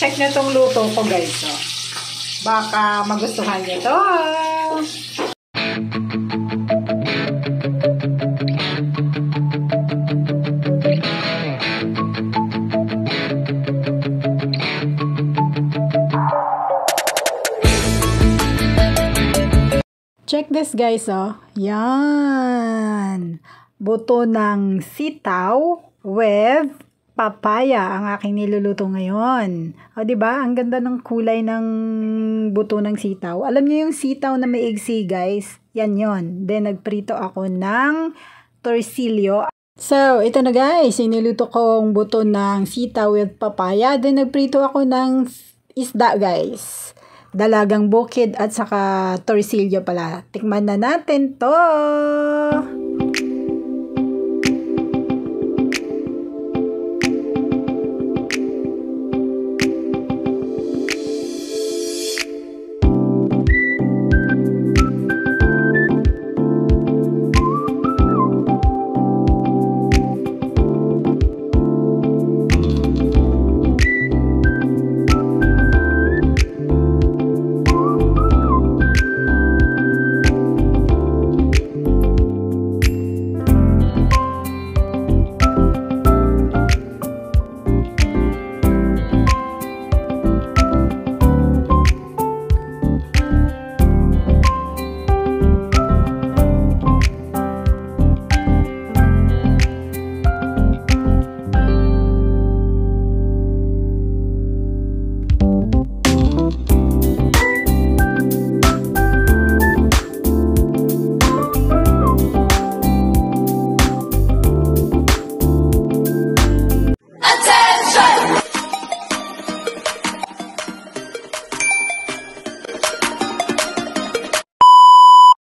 Check na tong luto ko guys. So, baka magustuhan nyo to. Check this guys, oh. Yan. Buto ng sitaw with papaya ang aking niluluto ngayon. O, diba? Ang ganda ng kulay ng buto ng sitaw. Alam niyo yung sitaw na maigsi, guys? Yan yon. Then, nagprito ako ng torsilyo. So, ito na guys. Iniluto kong buto ng sitaw with papaya. Then, nagprito ako ng isda, guys. Dalagang bukid at saka torsilyo pala. Tikman na natin to!